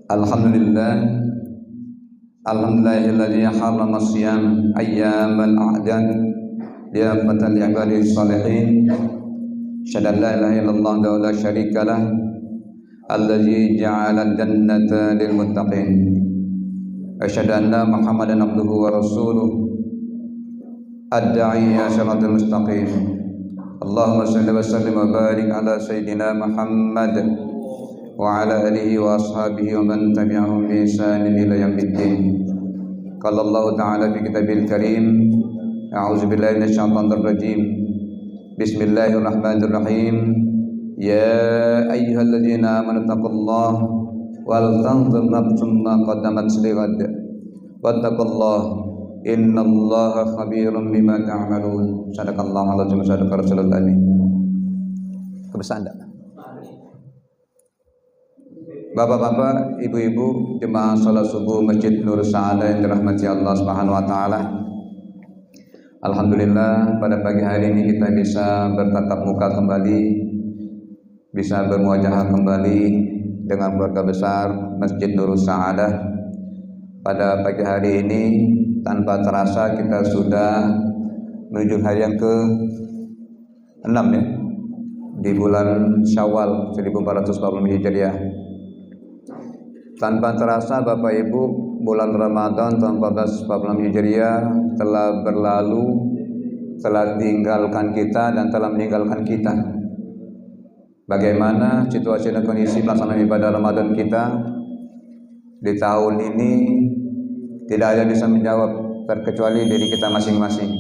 Alhamdulillah, alhamdulillahilladzi harrama siyam ayyamal a'dan liafatal ibadis salihin. Syada la ilaha illallah wa la syarikalah alladzi ja'ala jannata lil muttaqin. Asyhadu anna Muhammadan abduhu wa rasuluh ad-da'i ila siratal mustaqim. Allahumma shalli wa sallim wa barik ala sayyidina Muhammad wa ala alihi wa ashabihi wa man tabi'ahum bi ihsanin ila yaumiddin. Qala Allah ta'ala fi kitabil karim, a'udzu billahi minasyaitonir rajim. Bismillahirrahmanirrahim. Ya ayyuhalladzina amanu taqullaha wal tanzur nafsum ma qaddamat lighad wattaqullaha innallaha khabirum bima ta'malun. Sadaqallahu alazim, sadaqa rasulul amin. Kebesaran. Bapak-bapak, ibu-ibu, jemaah salat subuh Masjid Nur Sa'adah yang dirahmati Allah Subhanahu wa taala. Alhamdulillah, pada pagi hari ini kita bisa bertatap muka kembali, bisa bermuajahah kembali dengan keluarga besar Masjid Nur Sa'adah. Pada pagi hari ini tanpa terasa kita sudah menuju hari yang ke-6 ya, di bulan Syawal 1440 Hijriah. Tanpa terasa Bapak Ibu, bulan Ramadan tahun 1446 Hijriah telah berlalu, telah tinggalkan kita dan telah meninggalkan kita. Bagaimana situasi dan kondisi pelaksanaan ibadah Ramadan kita di tahun ini? Tidak ada yang bisa menjawab terkecuali diri kita masing-masing.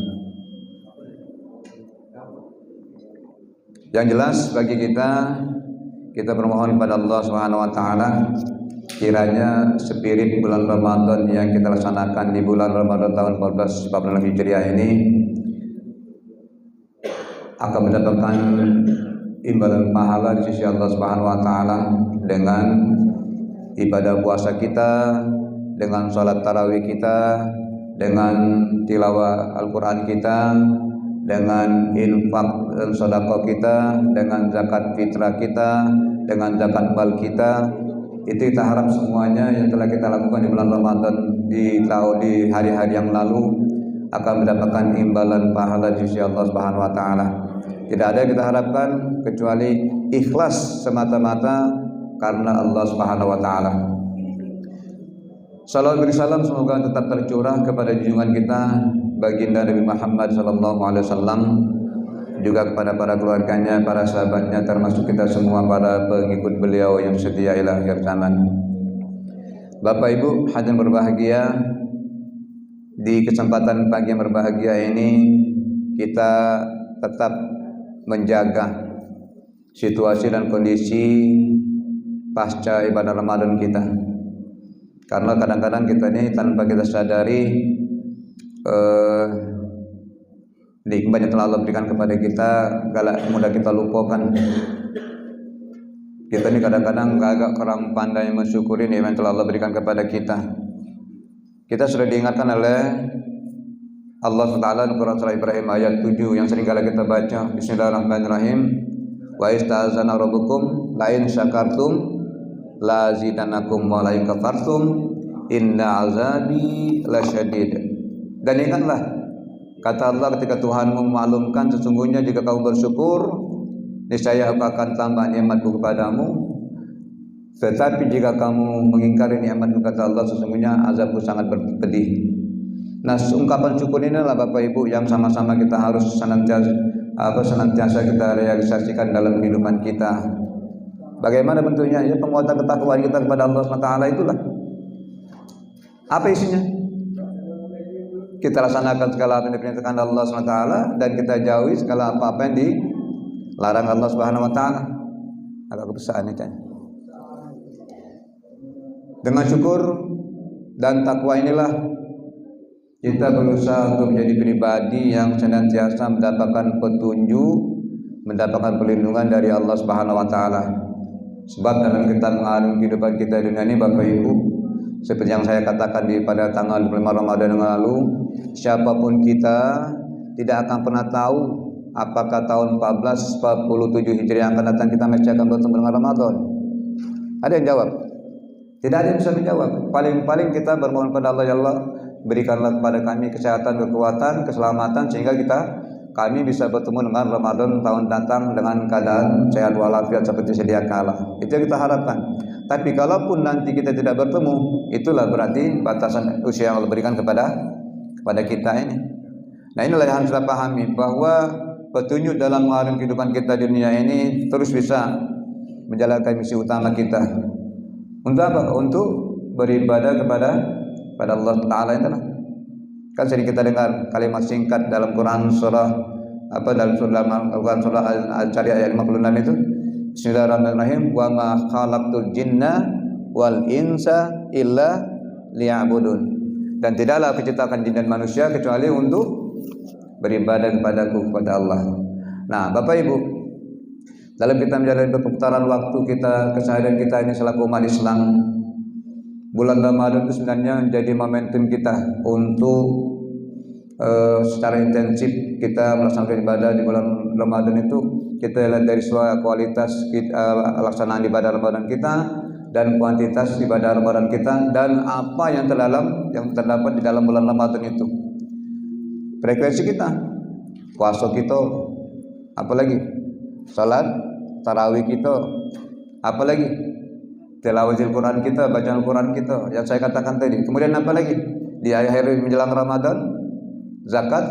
Yang jelas bagi kita bermohon kepada Allah Subhanahu wa taala, kiranya spirit bulan Ramadan yang kita laksanakan di bulan Ramadan tahun 1446 Hijriah ini akan mendapatkan imbalan pahala di sisi Allah Subhanahu wa taala dengan ibadah puasa kita, dengan salat tarawih kita, dengan tilawah Al-Qur'an kita, dengan infak dan sedekah kita, dengan zakat fitrah kita, dengan zakat mal kita. Itu kita harap semuanya yang telah kita lakukan di bulan Ramadan di hari-hari yang lalu akan mendapatkan imbalan pahala di sisi Allah Subhanahu wa taala. Tidak ada yang kita harapkan kecuali ikhlas semata-mata karena Allah Subhanahu wa taala. Salawat beri salam semoga tetap tercurah kepada junjungan kita baginda Nabi Muhammad sallallahu alaihi wasallam, juga kepada para keluarganya, para sahabatnya, termasuk kita semua para pengikut beliau yang setia ila akhir zaman. Bapak Ibu hadirin berbahagia, di kesempatan pagi yang berbahagia ini kita tetap menjaga situasi dan kondisi pasca ibadah Ramadan kita. Karena kadang-kadang kita ini tanpa kita sadari nikmat yang telah Allah berikan kepada kita galak mudah kita lupakan. Kita ini kadang-kadang agak kurang pandai mensyukuri nikmat yang telah Allah berikan kepada kita. Kita sudah diingatkan oleh Allah SWT dalam Quran Surah Ibrahim ayat 7 yang sering kali kita baca. Bismillahirrahmanirrahim. Wa ista'azana rabbukum la in syakartum la zidanakum wa la in kafartum inna azabi lasyadid. Dan ingatlah kata Allah ketika Tuhanmu memaklumkan, sesungguhnya jika kamu bersyukur, niscaya aku akan tambah nikmatku kepadamu. Tetapi jika kamu mengingkari nikmatku, kata Allah, sesungguhnya azabku sangat pedih. Nah, ungkapan syukur ini adalah Bapak Ibu yang sama-sama kita harus senantiasa kita realisasikan dalam kehidupan kita. Bagaimana bentuknya? Ya, penguatan ketakwaan kita kepada Allah SWT itulah. Apa isinya? Kita laksanakan segala apa yang diperintahkan Allah SWT dan kita jauhi segala apa-apa yang dilarang Allah Subhanahu wa taala. Agak kebesaran ini. Dengan syukur dan takwa inilah kita berusaha untuk menjadi pribadi yang senantiasa mendapatkan petunjuk, mendapatkan perlindungan dari Allah Subhanahu wa taala. Sebab dalam kita mengalami kehidupan kita di dunia ini Bapak Ibu, seperti yang saya katakan pada tanggal 25 Ramadan yang lalu, siapapun kita tidak akan pernah tahu apakah tahun 1447 Hijriah yang akan datang kita masih akan bertemu dengan Ramadan. Ada yang jawab? Tidak ada yang bisa menjawab. Paling-paling kita bermohon pada Allah, ya Allah, berikanlah kepada kami kesehatan, kekuatan, keselamatan sehingga kami bisa bertemu dengan Ramadan tahun datang dengan keadaan sehat walafiat seperti sedia kala. Itu yang kita harapkan. Tapi kalaupun nanti kita tidak bertemu, itulah berarti batasan usia yang Allah berikan kepada kita ini. Nah, inilah yang harus kita pahami, bahwa petunjuk dalam mengarungi kehidupan kita di dunia ini terus bisa menjalankan misi utama kita. Untuk apa? Untuk beribadah kepada Allah Taala itu. Kan sering kita dengar kalimat singkat dalam Quran surah Al-Syariah ayat 56 itu. Bismillahirrahmanirrahim. Wa ma khalaqtul jinna wal insa illa liya'budun. Dan tidaklah aku ciptakan jin dan manusia kecuali untuk beribadah kepada Allah. Nah, Bapak Ibu, dalam kita menjalani perputaran waktu kita, keseharian kita ini selaku umat Islam, bulan Ramadan itu sebenarnya menjadi momentum kita untuk secara intensif kita melaksanakan ibadah di bulan Ramadan itu. Kita lihat dari kualitas pelaksanaan ibadah Ramadan kita dan kuantitas ibadah Ramadan kita, dan apa yang terdapat di dalam bulan Ramadan itu. Frekuensi kita, puasa kita, apalagi salat tarawih kita, apalagi tilawatil Quran kita, bacaan Quran kita yang saya katakan tadi. Kemudian apa lagi? Di akhir menjelang Ramadan, zakat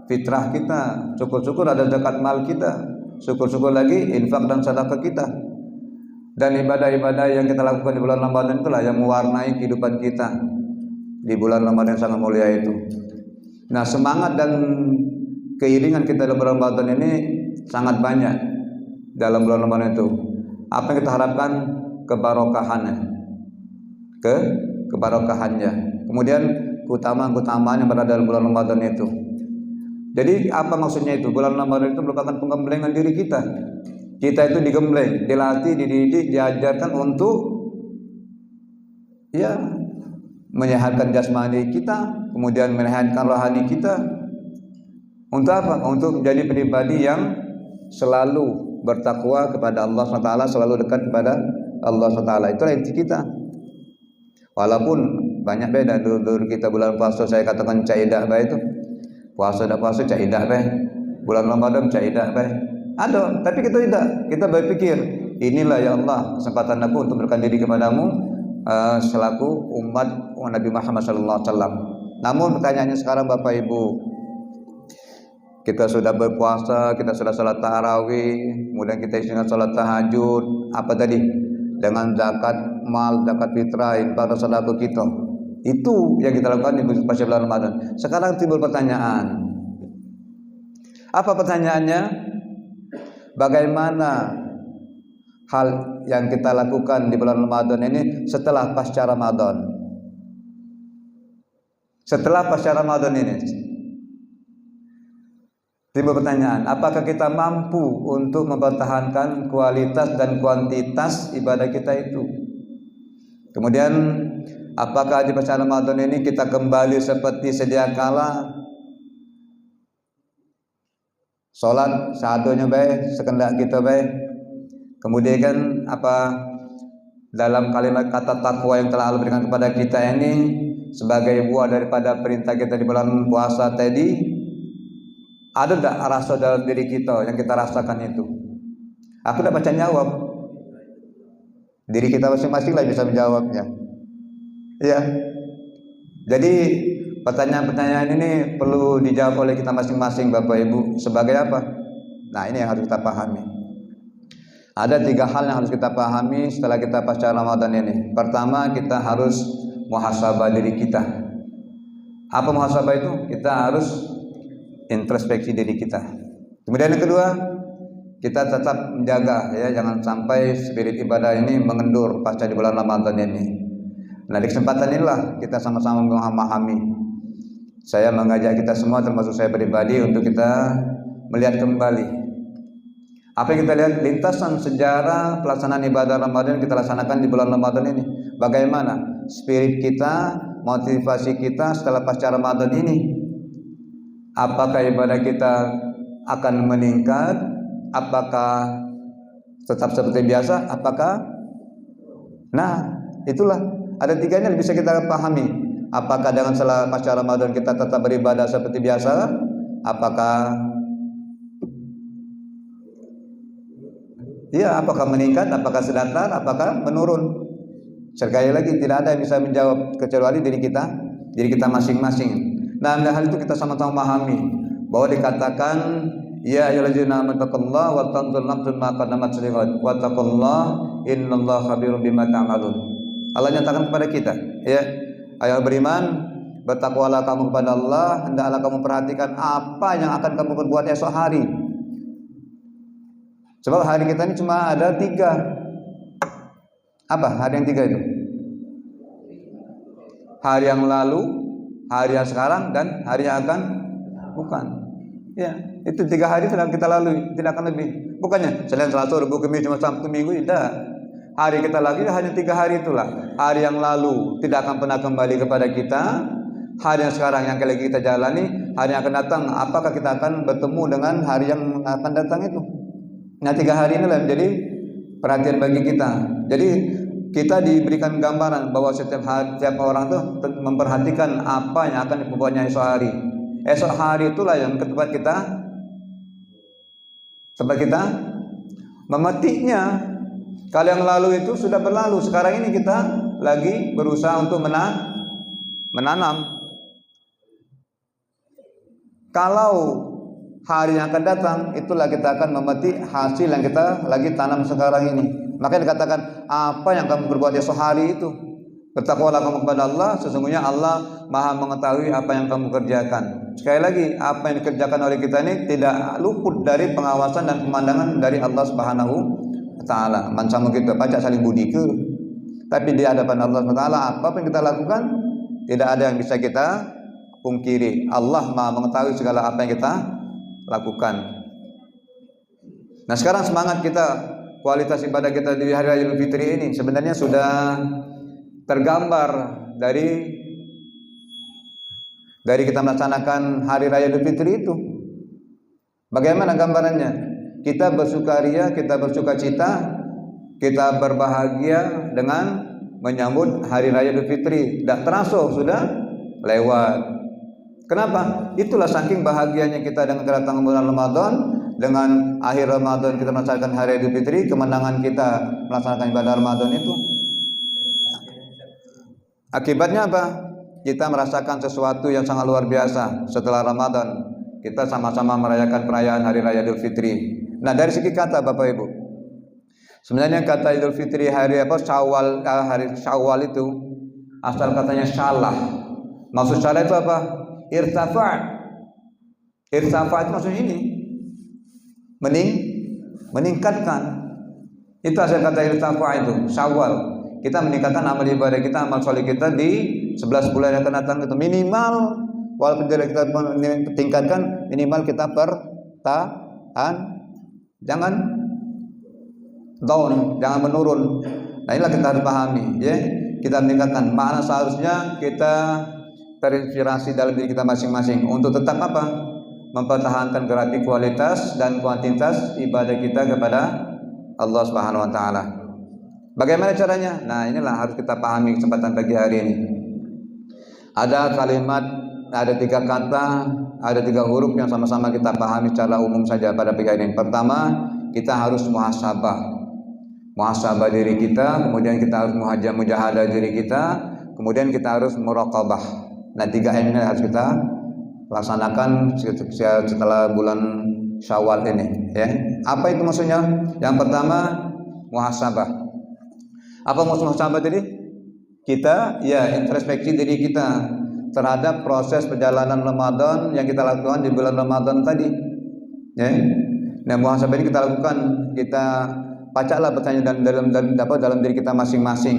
fitrah kita, syukur-syukur ada zakat mal kita, syukur-syukur lagi infak dan sedekah kita. Dan ibadah-ibadah yang kita lakukan di bulan Ramadan itulah yang mewarnai kehidupan kita di bulan Ramadan yang sangat mulia itu. Nah, semangat dan keiringan kita dalam bulan Ramadan ini sangat banyak dalam bulan Ramadan itu. Apa yang kita harapkan? Kebarokahannya, kebarokahannya. Kemudian keutamaan yang berada dalam bulan Ramadan itu. Jadi apa maksudnya itu? Bulan Ramadan itu merupakan penggemblengan diri kita. Kita itu digembleng, dilatih, dididik, diajarkan untuk menyehatkan jasmani kita, kemudian menyehatkan rohani kita. Untuk apa? Untuk menjadi pribadi yang selalu bertakwa kepada Allah SWT, selalu dekat kepada Allah SWT. Itulah inti kita. Walaupun banyak beda dulu kita bulan puasa, saya katakan caidah bae itu. Puasa caidah bae. Bulan Ramadan caidah bae. Ada, tapi kita tidak. Kita berpikir, inilah ya Allah kesempatan aku untuk berikan diri kepadamu selaku umat Nabi Muhammad SAW. Namun pertanyaannya sekarang, Bapak Ibu, kita sudah berpuasa, kita sudah salat tarawih, kemudian kita isi dengan salat tahajud, apa tadi? Dengan zakat mal, zakat fitrah, infak dan sedekah kita. Itu yang kita lakukan di bulan Ramadan. Sekarang timbul pertanyaan. Apa pertanyaannya? Bagaimana hal yang kita lakukan di bulan Ramadan ini setelah pasca Ramadan? Setelah pasca Ramadan ini timbul pertanyaan, apakah kita mampu untuk mempertahankan kualitas dan kuantitas ibadah kita itu? Kemudian apakah di pasca Ramadan ini kita kembali seperti sedia kala? Salat seadanya baik, sekendak kita baik. Kemudian kan dalam kalimat kata takwa yang telah Allah berikan kepada kita ini sebagai buah daripada perintah kita di bulan puasa tadi, ada tak rasa dalam diri kita yang kita rasakan itu? Aku tidak baca jawab. Diri kita masing-masing lah bisa menjawabnya. Ya. Jadi pertanyaan-pertanyaan ini perlu dijawab oleh kita masing-masing, Bapak Ibu. Sebagai apa? Nah, ini yang harus kita pahami. Ada 3 hal yang harus kita pahami setelah kita pasca Ramadan ini. Pertama, kita harus muhasabah diri kita. Apa muhasabah itu? Kita harus introspeksi diri kita. Kemudian yang kedua, kita tetap menjaga jangan sampai spirit ibadah ini mengendur pasca di bulan Ramadan ini. Nah, di kesempatan inilah kita sama-sama memahami. Saya mengajak kita semua, termasuk saya pribadi, untuk kita melihat kembali apa yang kita lihat lintasan sejarah pelaksanaan ibadah Ramadan yang kita laksanakan di bulan Ramadan ini. Bagaimana spirit kita, motivasi kita setelah pasca Ramadan ini? Apakah ibadah kita akan meningkat? Apakah tetap seperti biasa? Nah, Itulah ada tiganya bisa kita pahami. Apakah dengan setelah pasca Ramadan kita tetap beribadah seperti biasa? Apakah apakah meningkat, apakah sedatar, apakah menurun? Sekali lagi tidak ada yang bisa menjawab kecuali diri kita masing-masing. Nah, hal itu kita sama-sama pahami bahwa dikatakan ya ayyuhallazina amanu taqullaha wa tanzur nafsun ma qaddamat lighad wa taqullaha innallaha khabirum bima ta'malun. Allah nyatakan kepada kita, ya, ayo beriman, bertakwalah kamu kepada Allah, hendaklah kamu perhatikan apa yang akan kamu perbuat esok hari. Sebab hari kita ini cuma ada 3. Apa hari yang 3 itu? Hari yang lalu, hari yang sekarang, dan hari yang akan bukan. Ya, itu 3 hari sudah kita lalui, tidak akan lebih. Bukannya Senin, Selasa, Rabu, Kamis, Jumat, Sabtu, Minggu, tidak. Hari kita lagi hanya 3 hari itulah. Hari yang lalu tidak akan pernah kembali kepada kita. Hari yang sekarang yang lagi kita jalani, hari yang akan datang, apakah kita akan bertemu dengan hari yang akan datang itu? Nah, 3 hari inilah menjadi perhatian bagi kita. Jadi kita diberikan gambaran bahwa setiap orang tuh memperhatikan apa yang akan diperbuatnya esok hari. Esok hari itulah yang tempat kita memetiknya. Kalau yang lalu itu sudah berlalu. Sekarang ini kita lagi berusaha untuk menanam. Kalau hari yang akan datang, itulah kita akan memetik hasil yang kita lagi tanam sekarang ini. Makanya dikatakan apa yang kamu berbuat esok hari itu, bertakwalah kamu kepada Allah, sesungguhnya Allah Maha mengetahui apa yang kamu kerjakan. Sekali lagi, apa yang dikerjakan oleh kita ini tidak luput dari pengawasan dan pemandangan dari Allah Subhanahu wa taala. Mancamu kita baca saling budi ke, tapi di hadapan Allah Subhanahu wa taala apa yang kita lakukan tidak ada yang bisa kita pungkiri. Allah Maha mengetahui segala apa yang kita lakukan. Nah, sekarang semangat kita, kualitas ibadah kita di hari Raya Idul Fitri ini sebenarnya sudah tergambar dari kita melaksanakan hari Raya Idul Fitri itu. Bagaimana gambarannya? Kita bersukaria, kita bersukacita, kita berbahagia dengan menyambut hari Raya Idul Fitri. Tidak terasa sudah lewat. Kenapa? Itulah saking bahagianya kita dengan kedatangan bulan Ramadan. Dengan akhir Ramadan kita melaksanakan hari Idul Fitri, kemenangan kita melaksanakan ibadah Ramadan itu. Akibatnya apa? Kita merasakan sesuatu yang sangat luar biasa setelah Ramadan. Kita sama-sama merayakan perayaan hari Raya Idul Fitri. Nah, dari segi kata Bapak Ibu, sebenarnya kata Idul Fitri hari Syawal itu asal katanya syalah. Maksud syalah itu apa? Irtafa. Irtafa itu maksudnya ini meningkatkan. Itu asal kata irtafa itu, Syawal. Kita meningkatkan amal ibadah kita, amal soleh kita di 11 bulan yang akan datang itu. Minimal walaupun tidak kita tingkatkan, minimal kita bertahan, jangan down, jangan menurun. Nah, inilah kita harus pahami, ya. Kita meningkatkan. Makna seharusnya kita terinspirasi dalam diri kita masing-masing untuk tetap apa? Mempertahankan kualitas dan kuantitas ibadah kita kepada Allah Subhanahu wa taala. Bagaimana caranya? Nah, inilah harus kita pahami kesempatan pagi hari ini. Ada kalimat, ada 3 kata, ada 3 huruf yang sama-sama kita pahami secara umum saja pada pagi hari ini. Pertama, kita harus muhasabah diri kita, kemudian kita harus mujahadah diri kita, kemudian kita harus muraqabah. Nah, 3M ini harus kita laksanakan setelah bulan Syawal ini, ya. Apa itu maksudnya? Yang pertama, muhasabah. Apa maksud muhasabah tadi? Kita introspeksi diri kita terhadap proses perjalanan Ramadan yang kita lakukan di bulan Ramadan tadi, ya. Nah, muhasabah ini kita lakukan, kita bacalah bertanya dalam diri kita masing-masing.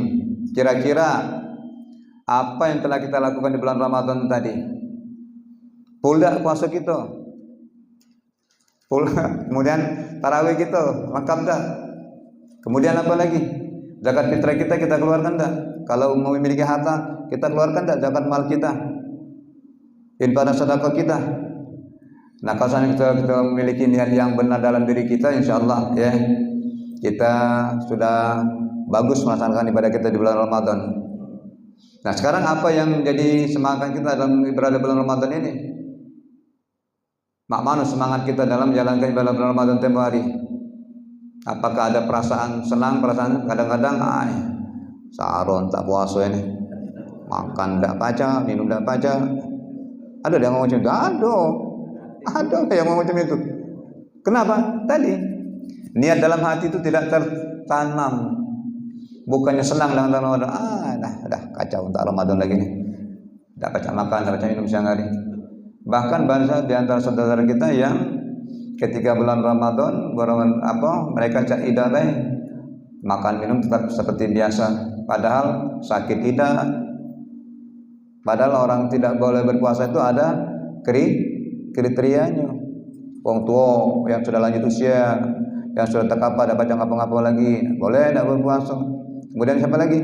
Kira-kira apa yang telah kita lakukan di bulan Ramadan tadi? Pula puasa kita, kemudian tarawih kita lengkap dah. Kemudian apa lagi? Zakat fitrah kita keluarkan dah. Kalau memiliki harta, kita keluarkan dah zakat mal kita, infak dan sedekah kita. Nah, kalau kita memiliki niat yang benar dalam diri kita, insya Allah, ya, kita sudah bagus melaksanakan ibadah kita di bulan Ramadan. Nah, sekarang apa yang menjadi semangat kita dalam ibadah bulan Ramadan ini? Mak mana semangat kita dalam menjalankan ibadah bulan Ramadan tempoh hari? Apakah ada perasaan senang, perasaan kadang-kadang saron tak puasa ini, makan tak baca, minum tak baca. Ada yang ngomong macam itu? Ada yang ngomong macam itu. Kenapa? Tadi niat dalam hati itu tidak tertanam. Bukannya senang dengan Ramadan, dah kacau untuk Ramadan lagi nih. Tak baca makan, tak baca minum siang hari. Bahkan banyak di antara saudara kita yang ketika bulan Ramadan, mereka cak ibadah, makan minum tetap seperti biasa. Padahal sakit tidak. Padahal orang tidak boleh berpuasa itu ada kriterianya. Wong tua yang sudah lanjut usia, yang sudah tak apa, dapat ngapa-ngapa lagi, boleh tidak berpuasa. Kemudian siapa lagi?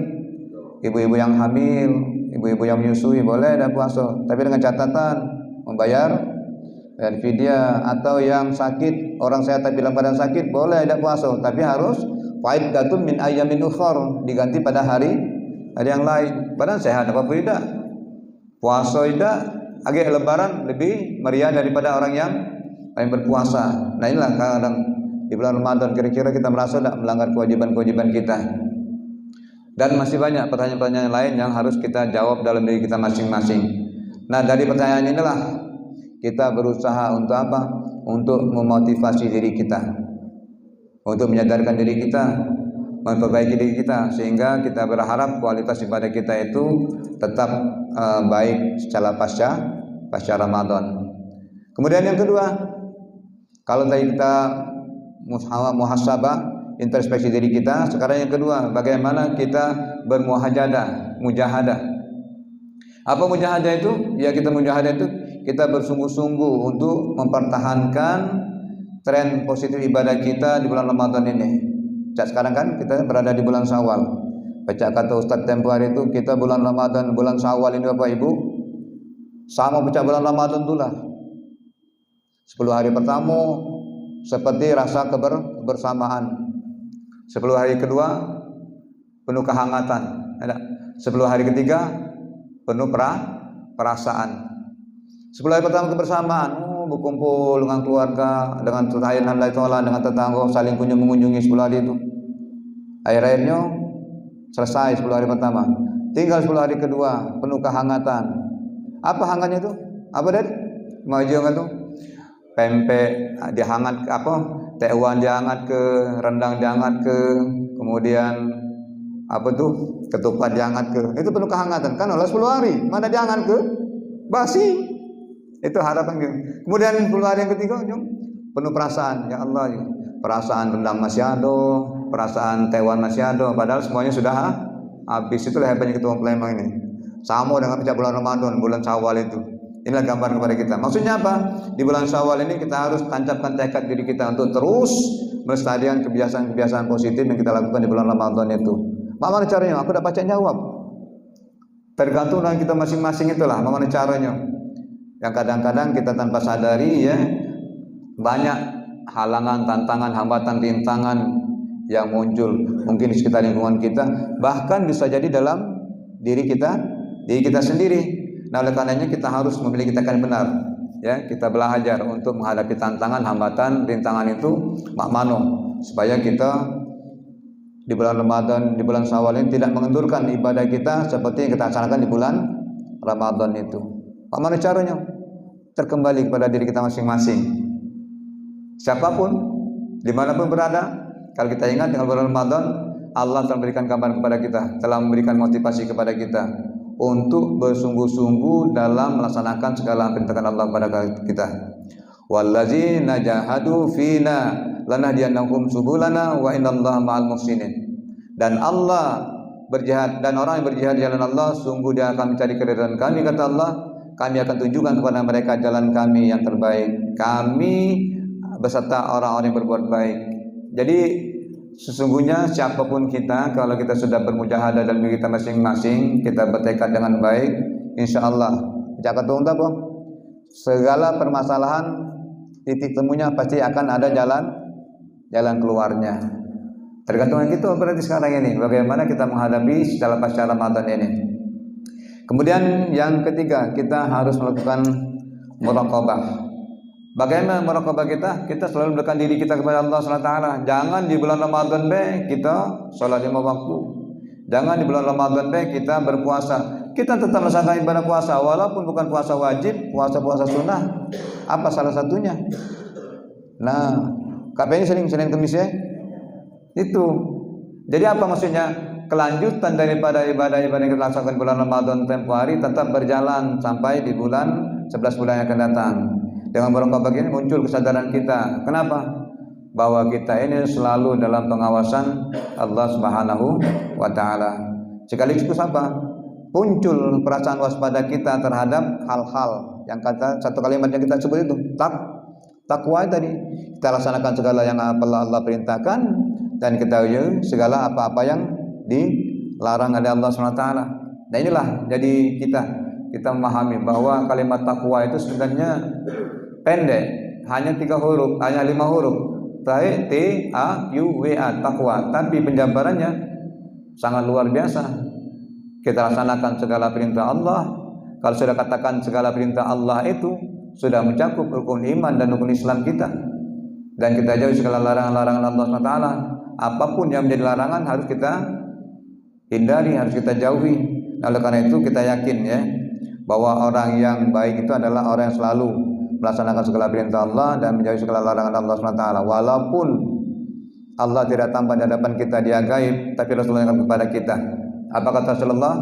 Ibu-ibu yang hamil, ibu-ibu yang menyusui, boleh tidak puasa. Tapi dengan catatan membayar dan fidyah. Atau yang sakit, orang sehat tapi dalam keadaan sakit, boleh tidak puasa. Tapi harus faidatun min ayyamin ukhar, diganti pada hari yang lain. Padahal sehat apa tidak? Puasa tidak, agak lebaran lebih meriah daripada orang yang berpuasa. Nah, inilah kadang di bulan Ramadan kira-kira kita merasa tidak melanggar kewajiban-kewajiban kita. Dan masih banyak pertanyaan-pertanyaan lain yang harus kita jawab dalam diri kita masing-masing. Nah, dari pertanyaan inilah kita berusaha untuk apa? Untuk memotivasi diri kita, untuk menyadarkan diri kita, memperbaiki diri kita, sehingga kita berharap kualitas ibadah kita itu tetap baik secara pasca Ramadan. Kemudian yang kedua, kalau tadi kita muhasabah, introspeksi diri kita, sekarang yang kedua, bagaimana kita mujahadah. Apa mujahadah itu? Ya, kita mujahadah itu kita bersungguh-sungguh untuk mempertahankan tren positif ibadah kita di bulan Ramadan ini. Sekarang kan kita berada di bulan Syawal. Baca kata Ustaz tempoh hari itu, kita bulan Ramadan, bulan Syawal ini Bapak Ibu, sama baca bulan Ramadan itulah. 10 hari pertama seperti rasa kebersamaan. 10 hari kedua penuh kehangatan. 10 hari ketiga penuh perasaan. 10 hari pertama kebersamaan, berkumpul dengan keluarga, dengan Allah, dengan tetangga, saling mengunjungi 10 hari itu. Akhir-akhirnya selesai 10 hari pertama. Tinggal 10 hari kedua penuh kehangatan. Apa hangatnya itu? Apa Dad? Maju enggak tuh? Pempek dihangat tewan dihangat ke, rendang dihangat ke, kemudian ketupat dihangat ke. Itu penuh kehangatan kan oleh 10 hari. Mana dihangat ke? Basi. Itu harapan kita. Kemudian 10 hari yang ketiga penuh perasaan. Ya Allah, perasaan rendang masih ada, perasaan tewan masih ada, padahal semuanya sudah habis. Itulah hebatnya ketua Palembang ini. Sama dengan pecah bulan Ramadan, bulan Syawal itu. Inilah gambaran kepada kita. Maksudnya apa? Di bulan Syawal ini kita harus tancapkan tekad diri kita untuk terus melestarikan kebiasaan-kebiasaan positif yang kita lakukan di bulan Ramadan itu. Bagaimana caranya? Aku dapat baca jawab. Tergantung dengan kita masing-masing itulah. Bagaimana caranya? Yang kadang-kadang kita tanpa sadari ya, banyak halangan, tantangan, hambatan, rintangan yang muncul. Mungkin di sekitar lingkungan kita, bahkan bisa jadi dalam diri kita sendiri. Nah, oleh karenanya kita harus memiliki tekad benar, ya, kita belajar untuk menghadapi tantangan, hambatan, rintangan itu makmano, supaya kita di bulan Ramadan, di bulan Syawal ini tidak mengendurkan ibadah kita seperti yang kita laksanakan di bulan Ramadan itu. Bagaimana caranya? Terkembali kepada diri kita masing-masing. Siapapun, dimanapun berada, kalau kita ingat dengan bulan Ramadan, Allah telah memberikan kabar kepada kita, telah memberikan motivasi kepada kita untuk bersungguh-sungguh dalam melaksanakan segala perintah Allah kepada kita. Wallazina jahadu fina lanahdiyannahum subulana wa innallaha ma'al muhsinin. Dan Allah berjihad, dan orang yang berjihad di jalan Allah, sungguh dia akan mencari keridhaan kami, kata Allah, kami akan tunjukkan kepada mereka jalan kami yang terbaik, kami beserta orang-orang yang berbuat baik. Jadi sesungguhnya siapapun kita, kalau kita sudah bermujahadah dalam diri kita masing-masing, kita bertekad dengan baik, insya Allah segala permasalahan titik temunya pasti akan ada jalan keluarnya. Tergantung kita berarti sekarang ini bagaimana kita menghadapi setelah pasca Ramadan ini. Kemudian yang ketiga, kita harus melakukan muraqabah. Bagaimana muraqabah kita? Kita selalu mendekatkan diri kita kepada Allah SWT. Jangan di bulan Ramadan kita sholat 5 waktu. Jangan di bulan Ramadan kita berpuasa. Kita tetap melaksanakan ibadah puasa walaupun bukan puasa wajib, puasa sunnah. Apa salah satunya? Nah, KPI Senin Kamis ya. Itu. Jadi apa maksudnya? Kelanjutan daripada ibadah-ibadah yang kita laksanakan bulan Ramadan tempoh hari tetap berjalan sampai di bulan 11 bulan yang akan datang. Dengan muraqabah ini muncul kesadaran kita. Kenapa? Bahwa kita ini selalu dalam pengawasan Allah Subhanahu wa taala. Sekaligus apa? Muncul perasaan waspada kita terhadap hal-hal yang kata satu kalimat yang kita sebut itu takwa tadi. Kita laksanakan segala yang Allah perintahkan dan kita segala apa-apa yang dilarang oleh Allah SWT. Nah inilah jadi kita memahami bahwa kalimat takwa itu sebenarnya pendek, hanya 3 huruf, hanya 5 huruf. T-A-Q-W-A, takwa. Tapi penjabarannya sangat luar biasa. Kita laksanakan segala perintah Allah. Kalau sudah katakan segala perintah Allah itu sudah mencakup rukun iman dan rukun Islam kita. Dan kita jauhi segala larangan-larangan Allah SWT. Apapun yang menjadi larangan harus kita hindari, harus kita jauhi. Oleh karena itu kita yakin ya bahwa orang yang baik itu adalah orang yang selalu melaksanakan segala perintah Allah dan menjauhi segala larangan Allah SWT. Walaupun Allah tidak tampak di hadapan kita, dia gaib, tapi Rasulullah yang kepada kita. Apa kata Rasulullah?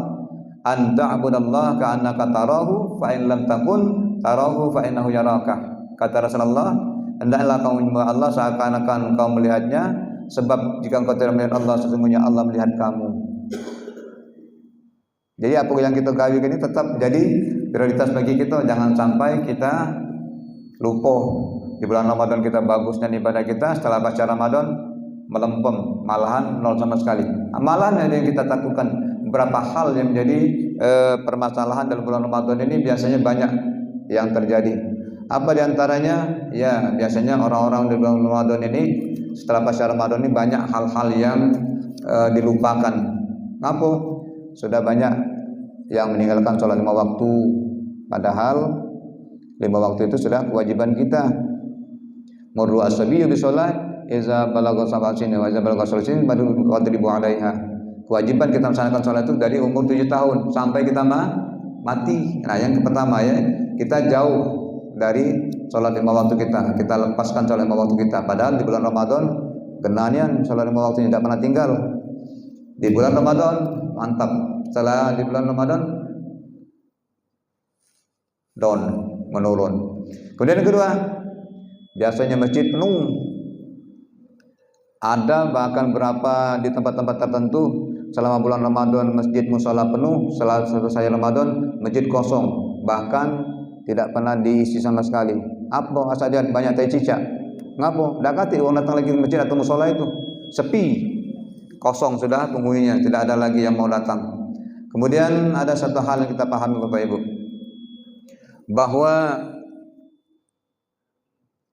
An ta'budallaha ka'annaka tarahu fa in lam takun tarahu fa innahu yaraka. Kata Rasulullah, hendaklah kamu menyembah Allah seakan-akan kau melihatnya, sebab jika engkau tidak melihat Allah, sesungguhnya Allah melihat kamu. Jadi apa yang kita gawi ini tetap jadi prioritas bagi kita. Jangan sampai kita lupa di bulan Ramadan kita bagus dan ibadah kita, setelah pasca Ramadan melempem, malahan nol sama sekali. Malahan yang kita takutkan beberapa hal yang menjadi permasalahan dalam bulan Ramadan ini biasanya banyak yang terjadi. Apa diantaranya? Ya biasanya orang-orang di bulan Ramadan ini setelah pasca Ramadan ini banyak hal-hal yang dilupakan. Ngapa? Sudah banyak yang meninggalkan sholat 5 waktu, padahal 5 waktu itu sudah kewajiban kita. Murru as-sabiyyu bi sholat iza balagha sab'a sinin wa iza balagha 10 sinin baru qadribu 'alaiha. Kewajiban kita melaksanakan sholat itu dari umur 7 tahun sampai kita mati. Nah, yang pertama ya, kita jauh dari sholat 5 waktu kita lepaskan sholat 5 waktu kita. Padahal di bulan Ramadan genanian sholat 5 waktu tidak pernah tinggal. Di bulan Ramadan mantap. Setelah di bulan Ramadan down, menurun. Kemudian yang kedua, biasanya masjid penuh. Ada bahkan berapa di tempat-tempat tertentu selama bulan Ramadan masjid musala penuh, setelah selesai Ramadan masjid kosong, bahkan tidak pernah diisi sama sekali. Apa asal dia banyak tai cicak? Ngapo? Dakati orang datang lagi ke masjid atau musala itu sepi, kosong sudah penghuninya, tidak ada lagi yang mau datang. Kemudian ada satu hal yang kita pahami Bapak Ibu, bahwa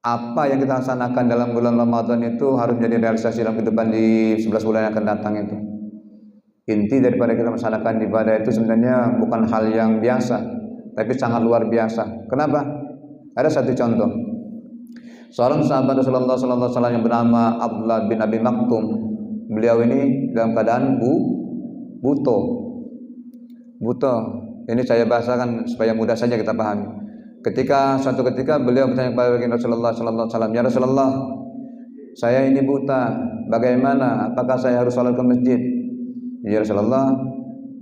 apa yang kita laksanakan dalam bulan Ramadan itu harus menjadi realisasi dalam kehidupan di 11 bulan yang akan datang itu. Inti daripada kita melaksanakan ibadah itu sebenarnya bukan hal yang biasa, tapi sangat luar biasa. Kenapa? Ada satu contoh. Seorang sahabat Rasulullah SAW yang bernama Abdullah bin Abi Maktum. Beliau ini dalam keadaan buta. Ini saya bahasakan supaya mudah saja kita pahami. Suatu ketika beliau bertanya kepada Rasulullah SAW, ya Rasulullah, saya ini buta, bagaimana? Apakah saya harus sholat ke masjid? Ya Rasulullah,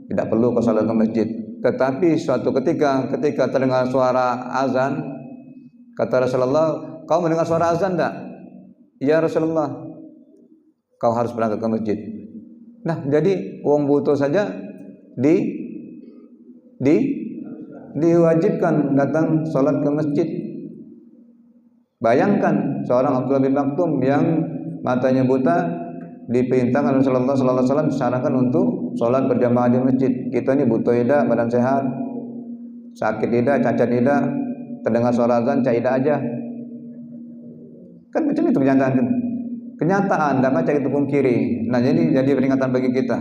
tidak perlu kau sholat ke masjid. Tetapi suatu ketika terdengar suara azan, kata Rasulullah, kau mendengar suara azan tak? Ya Rasulullah, kau harus berangkat ke masjid. Nah, jadi wong buta saja diwajibkan datang sholat ke masjid. Bayangkan seorang Abdullah bin Maktum yang matanya buta diperintahkan oleh Rasulullah SAW disarankan untuk sholat berjamaah di masjid. Kita ini buta tidak, badan sehat, sakit tidak, cacat tidak, terdengar suara azan, cak tidak aja. Kan macam itu kenyataan. kenyataan, tidak baca kita pungkiri. Nah, jadi peringatan bagi kita.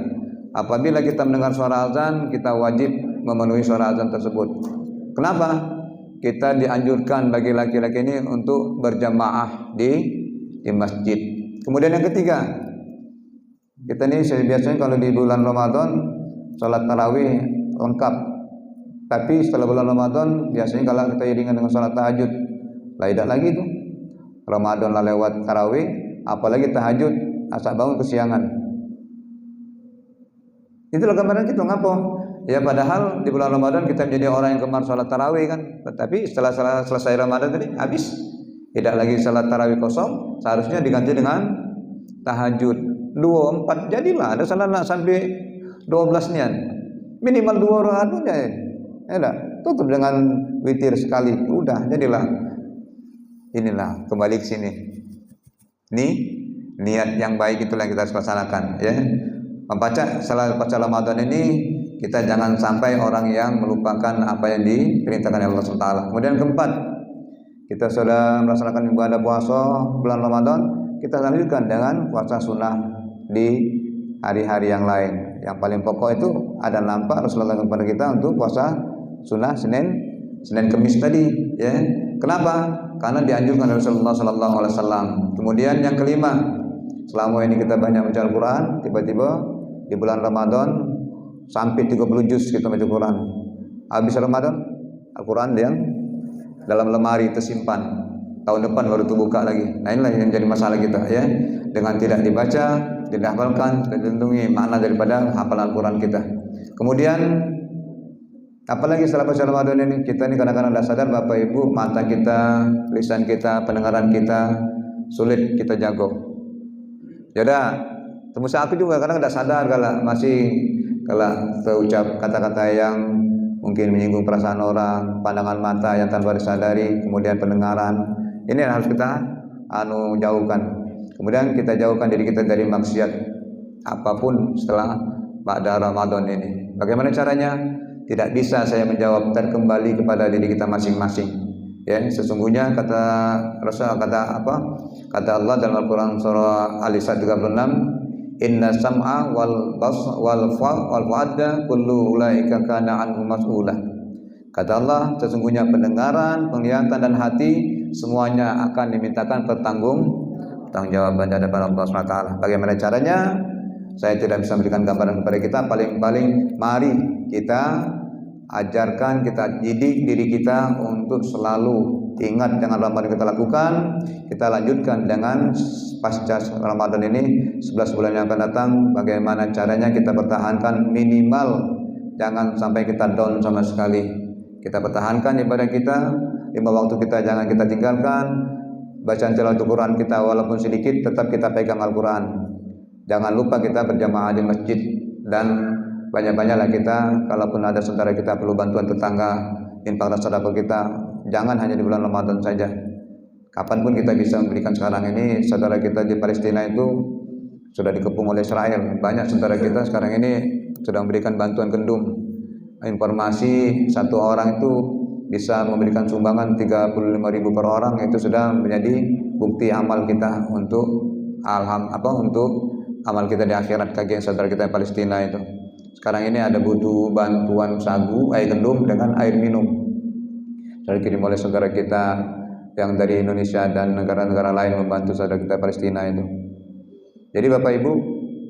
Apabila kita mendengar suara azan, kita wajib memenuhi suara azan tersebut. Kenapa? Kita dianjurkan bagi laki-laki ini untuk berjamaah di masjid. Kemudian yang ketiga, kita ini biasanya kalau di bulan Ramadan sholat tarawih lengkap. Tapi setelah bulan Ramadan biasanya kalau kita iringan dengan sholat tahajud, tidak lagi itu. Ramadan lah lewat tarawih, apalagi tahajud, asal bangun kesiangan. Itulah gambaran kita ngapa? Ya padahal di bulan Ramadan kita menjadi orang yang gemar sholat tarawih kan. Tetapi setelah selesai Ramadan tadi habis, tidak lagi sholat tarawih kosong, seharusnya diganti dengan tahajud 24. Jadilah ada salat sampai 12 nian, minimal 2 rakaat aja ya. Ya tutup dengan witir sekali, udah jadilah. Inilah kembali ke sini. Nih niat yang baik itulah yang kita harus laksanakan ya. Setelah baca Ramadan ini kita jangan sampai orang yang melupakan apa yang diperintahkan oleh Allah SWT. Kemudian keempat, kita sudah melaksanakan ibadah puasa bulan Ramadan, kita lanjutkan dengan puasa sunnah di hari-hari yang lain. Yang paling pokok itu ada nampak Rasulullah kepada kita untuk puasa sunnah Senin Kemis tadi ya. Kenapa? Karena dianjurkan oleh Rasulullah SAW. Kemudian yang kelima, selama ini kita banyak baca Al-Quran, tiba-tiba di bulan Ramadan sampai 30 juz kita baca Quran. Habis Ramadan Al-Quran yang dalam lemari tersimpan, tahun depan baru terbuka lagi. Nah inilah yang jadi masalah kita ya. Dengan tidak dibaca, tidak hafalkan, terlindungi makna daripada hafalan Al-Quran kita. Kemudian apalagi setelah baca Ramadan ini, kita ini kadang-kadang tidak sadar Bapak Ibu, mata kita, lisan kita, pendengaran kita sulit kita jago. Yaudah, termasuk aku juga kadang tidak sadar kalau terucap kata-kata yang mungkin menyinggung perasaan orang, pandangan mata yang tanpa disadari, kemudian pendengaran. Ini yang harus kita jauhkan. Kemudian kita jauhkan diri kita dari maksiat apapun setelah pada Ramadan ini. Bagaimana caranya? Tidak bisa saya menjawab, kembali kepada diri kita masing-masing. Ya, sesungguhnya kata Rasul kata Allah dalam Al-Qur'an surah Al-Isra 36, inna sam'a wal fu'ada kullu ulaika kana anhu mas'ula. Kata Allah, sesungguhnya pendengaran, penglihatan dan hati semuanya akan dimintakan pertanggungjawaban dari Allah SWT. Bagaimana caranya? Saya tidak bisa memberikan gambaran kepada kita. Paling-paling mari kita ajarkan, kita didik diri kita untuk selalu ingat dengan Ramadan yang kita lakukan. Kita lanjutkan dengan pasca Ramadan ini 11 bulan yang akan datang, bagaimana caranya kita pertahankan minimal, jangan sampai kita down sama sekali. Kita pertahankan ibadah kita, 5 waktu kita jangan kita tinggalkan. Bacaan tilawatul Quran kita walaupun sedikit tetap kita pegang Al-Quran. Jangan lupa kita berjamaah di masjid, dan banyak-banyaklah kita, kalaupun ada saudara kita perlu bantuan tetangga, infak dan sedekah kita, jangan hanya di bulan Ramadan saja. Kapanpun kita bisa memberikan. Sekarang ini saudara kita di Palestina itu sudah dikepung oleh Israel. Banyak saudara kita sekarang ini sudah memberikan bantuan gandum. Informasi satu orang itu bisa memberikan sumbangan 35.000 per orang, itu sudah menjadi bukti amal kita untuk untuk amal kita di akhirat kaki saudara kita di Palestina itu. Sekarang ini ada butuh bantuan sagu, air gandum dengan air minum. Sudah dikirim oleh saudara kita yang dari Indonesia dan negara-negara lain membantu saudara kita Palestina itu. Jadi Bapak Ibu,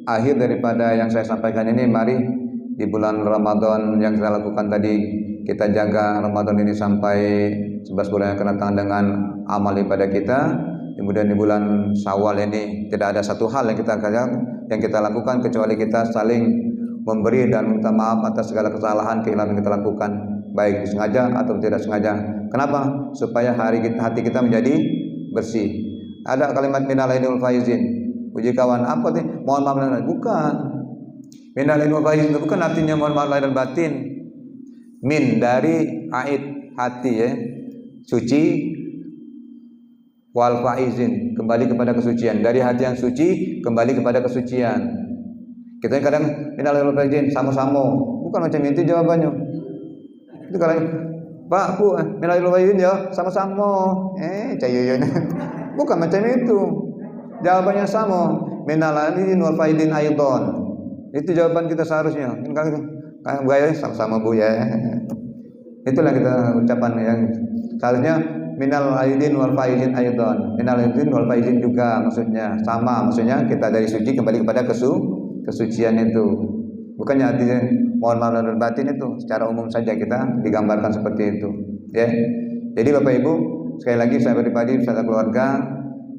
akhir daripada yang saya sampaikan ini, mari di bulan Ramadan yang kita lakukan tadi, kita jaga Ramadan ini sampai 11 bulan yang akan datang dengan amal ibadah kita. Kemudian di bulan Syawal ini tidak ada satu hal yang kita lakukan kecuali kita saling memberi dan minta maaf atas segala kesalahan, kehilangan yang kita lakukan, baik disengaja atau tidak sengaja. Kenapa? Supaya hati kita menjadi bersih. Ada kalimat minal aidil faizin. Puji kawan, apa sih? Mohon maaf lahir batin. Bukan. Minal aidil faizin itu bukan artinya mohon maaf lahir batin. Min dari aid hati ya. Suci, wal faizin kembali kepada kesucian. Dari hati yang suci kembali kepada kesucian. Kita kadang minal aidil faizin sama-sama. Bukan macam itu jawabannya. Itu kalau Pak, Bu, minal aidil faizin ya sama-sama. Cayuyun. Bukan macam itu. Jawabannya sama, minal aidin wal faidin aidon. Itu jawaban kita seharusnya. Kayak gaya sama-sama Bu ya. Itulah kita ucapan yang seharusnya minal aidin wal faidin aidon. Minal aidin wal faidin juga maksudnya sama, maksudnya kita dari suci kembali kepada kesucian itu. Bukannya artinya mohon maaf lahir batin itu, secara umum saja kita digambarkan seperti itu, ya. Jadi Bapak Ibu, sekali lagi saya pribadi beserta keluarga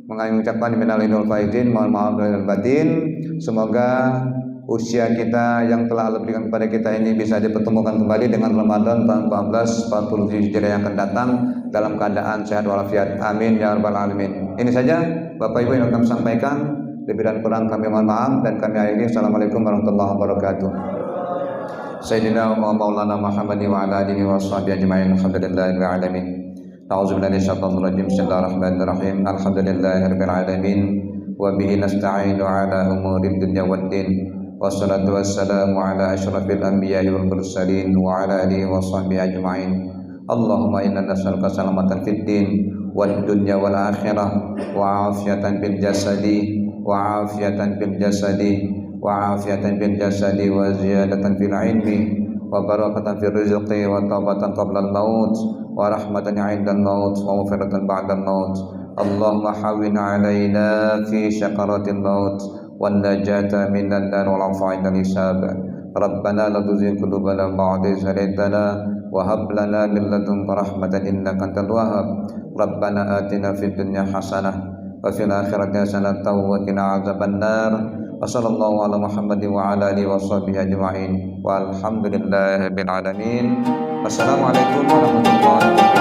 mengucapkan minal aidin wal faidin, mohon maaf lahir batin. Semoga usia kita yang telah Allah berikan kepada kita ini bisa dipertemukan kembali dengan Ramadan tahun 1440 Hijriah yang akan datang dalam keadaan sehat walafiat. Amin ya rabbal alamin. Ini saja Bapak Ibu yang kami sampaikan. Lebih dan kurang kami mohon maaf dan kami akhiri. Assalamualaikum warahmatullahi wabarakatuh. Sayyidina wa maulana Muhammad wa ala alihi wa sahbihi ajma'in. Alhamdulillahil alamin. A'udzu billahi minasyaitonir rajim. Bismillahirrahmanirrahim. Alhamdulillahirabbil alamin. Wa bihi nasta'inu ala umurid dunya waddin. Wassalatu wassalamu ala asyrafil anbiya'i wal mursalin wa ala alihi wa sahbihi ajma'in. Allahumma inna nas'aluka salamatan fid din wad dunya wal akhirah wa afiyatan bil jasadi wa afiyatan bil jasadi wa afiyatan bil jasadi wa ziyadatan fil ilmi wa barakatan fil rizqi wa taubatan qabla al maut wa rahmatan 'inda al maut wa maghfiratan ba'da al maut. Allahumma hawwin 'alaina fi syakaratil maut wan najata minan nar wal 'afwa 'inda al hisab. Rabbana la tuzigh qulubana ba'da idh hadaytana wa hab lana min ladunka rahmatan innaka antal wahhab. Rabbana atina fid dunya hasanah wa fil akhirati hasanah wa qina adzabannar. Wa sallallahu ala Muhammadin wa ala alihi wa sahbihi ajma'in. Walhamdulillahirabbil alamin. Wassalamualaikum warahmatullahi wabarakatuh.